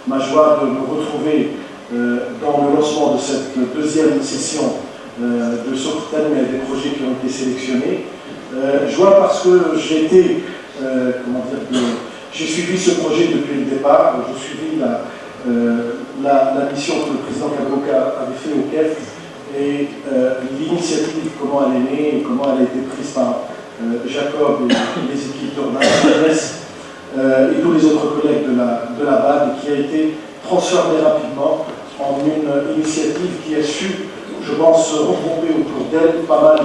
ma joie de me retrouver dans le lancement de cette deuxième session de sur thème des projets qui ont été sélectionnés. Joie parce que j'ai été, j'ai suivi ce projet depuis le départ. J'ai suivi la mission que le président Kaboka avait fait au KEF et l'initiative, comment elle est née et comment elle a été prise par Jacob et les équipes d'Ornans et tous les autres collègues de la BAD, qui a été transformée rapidement en une initiative qui a su, je pense, regrouper autour d'elle pas mal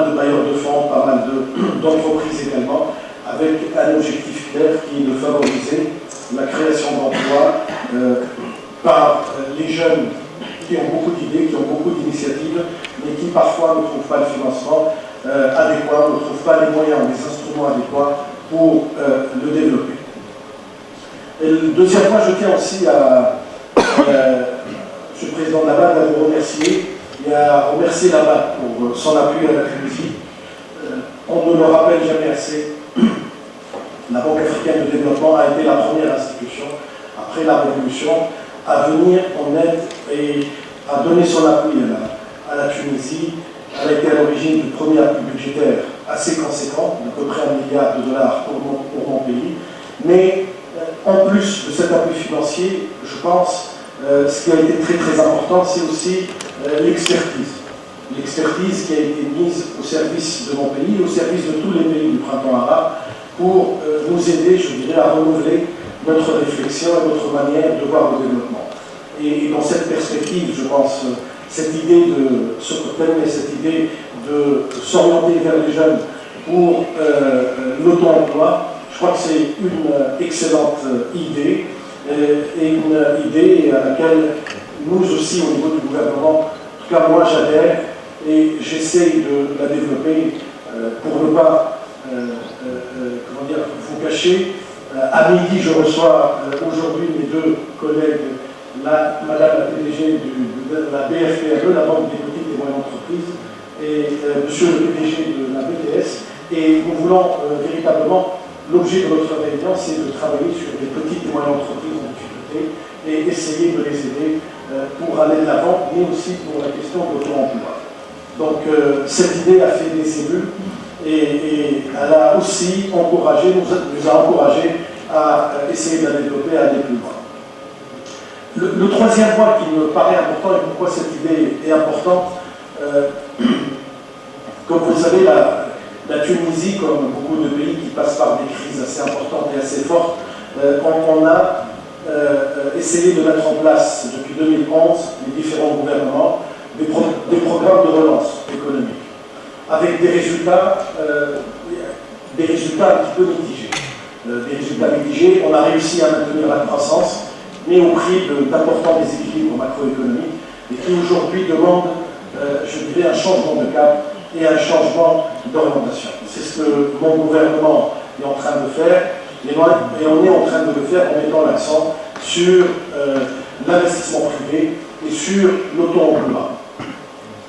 de bailleurs de fonds, pas mal d'entreprises également, avec un objectif clair qui est de favoriser la création d'emplois par les jeunes qui ont beaucoup d'idées, qui ont beaucoup d'initiatives, mais qui parfois ne trouvent pas le financement adéquat, ne trouvent pas les moyens, les instruments adéquats pour le développer. Et le deuxième point, je tiens aussi à M. le Président de la BAD à vous remercier et à remercier la BAD pour son appui à la Tunisie. On ne le rappelle jamais assez. La Banque africaine de développement a été la première institution, après la Révolution, à venir en aide et à donner son appui à la Tunisie. Elle a été à l'origine du premier appui budgétaire assez conséquent, d'à peu près $1 milliard pour mon pays. Mais en plus de cet appui financier, je pense, ce qui a été très très important, c'est aussi l'expertise. L'expertise qui a été mise au service de mon pays, au service de tous les pays du printemps arabe, pour nous aider, je dirais, à renouveler notre réflexion et notre manière de voir le développement. Et dans cette perspective, je pense, cette idée de cette idée de s'orienter vers les jeunes pour l'auto-emploi, je crois que c'est une excellente idée, et une idée à laquelle nous aussi, au niveau du gouvernement, en tout cas moi j'adhère, et j'essaye de la développer pour ne pas vous cacher. À midi, je reçois aujourd'hui mes deux collègues, Madame la PDG de la BFPRE, la Banque des petites et moyennes entreprises, et Monsieur le PDG de la BTS, et nous voulons véritablement, l'objet de notre réunion, c'est de travailler sur les petites et moyennes entreprises en difficulté et essayer de les aider pour aller de l'avant, mais aussi pour la question de l'auto-emploi. Donc cette idée a fait des cellules et elle a aussi encouragé, nous a encouragé à essayer de la développer, à aller plus loin. Le troisième point qui me paraît important et pourquoi cette idée est importante, comme vous le savez, la Tunisie, comme beaucoup de pays qui passent par des crises assez importantes et assez fortes, on a essayé de mettre en place depuis 2011, les différents gouvernements, des programmes de relance économique, avec des résultats un petit peu mitigés. Des résultats mitigés, on a réussi à maintenir la croissance, mais au prix d'importants déséquilibres macroéconomiques, et qui aujourd'hui demandent, je dirais, un changement de cap et un changement d'orientation. C'est ce que mon gouvernement est en train de faire, et on est en train de le faire en mettant l'accent sur l'investissement privé et sur l'auto-emploi.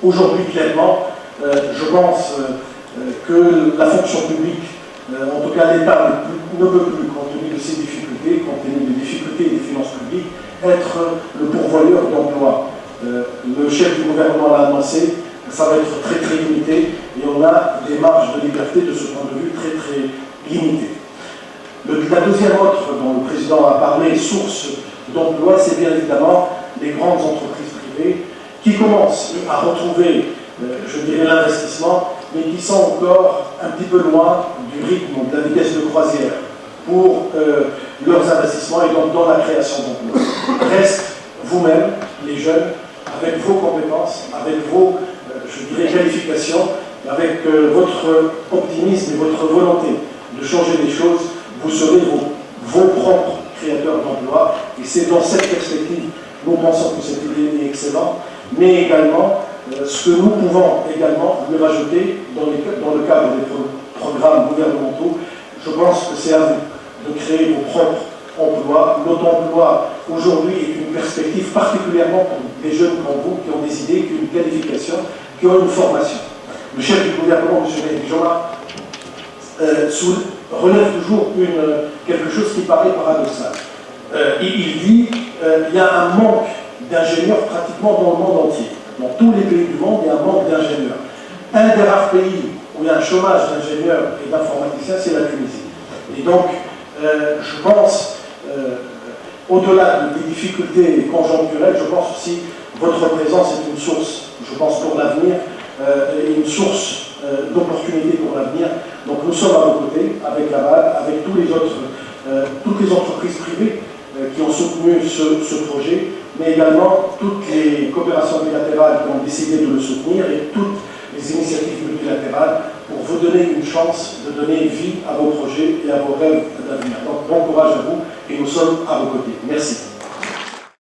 Aujourd'hui, clairement, je pense que la fonction publique, en tout cas l'État, ne peut plus, compte tenu de ses difficultés, compte tenu des difficultés des finances publiques, être le pourvoyeur d'emplois. Le chef du gouvernement l'a annoncé, ça va être très très limité et on a des marges de liberté de ce point de vue très très limitées. La deuxième autre dont le président a parlé, source d'emploi, c'est bien évidemment les grandes entreprises privées qui commencent à retrouver, je dirais, l'investissement, mais qui sont encore un petit peu loin du rythme, de la vitesse de croisière pour leurs investissements et donc dans la création d'emplois. Reste vous-même, les jeunes, avec vos compétences, avec vos, je dirais, qualifications, avec votre optimisme et votre volonté de changer les choses, vous serez vos propres créateurs d'emplois. Et c'est dans cette perspective, nous pensons que cette idée est excellente, mais également, ce que nous pouvons également lui rajouter dans le cadre des programmes gouvernementaux, je pense que c'est à vous de créer vos propres emplois. L'auto-emploi, aujourd'hui, est une perspective particulièrement pour des jeunes comme vous, qui ont des idées, qui ont une qualification, qui ont une formation. Le chef du gouvernement, M. Joma, relève toujours quelque chose qui paraît paradoxal. il dit il y a un manque d'ingénieurs pratiquement dans le monde entier. Dans tous les pays du monde, il y a un manque d'ingénieurs. Un des rares pays où il y a un chômage d'ingénieurs et d'informaticiens, c'est la Tunisie. Et donc, je pense, au-delà des difficultés conjoncturelles, je pense aussi que votre présence est une source, je pense, pour l'avenir, une source d'opportunités pour l'avenir. Donc nous sommes à vos côtés, avec la BAD, avec toutes les entreprises privées qui ont soutenu ce projet, mais également toutes les coopérations bilatérales qui ont décidé de le soutenir et toutes les initiatives multilatérales pour vous donner une chance de donner vie à vos projets et à vos rêves d'avenir. Donc bon courage à vous et nous sommes à vos côtés. Merci.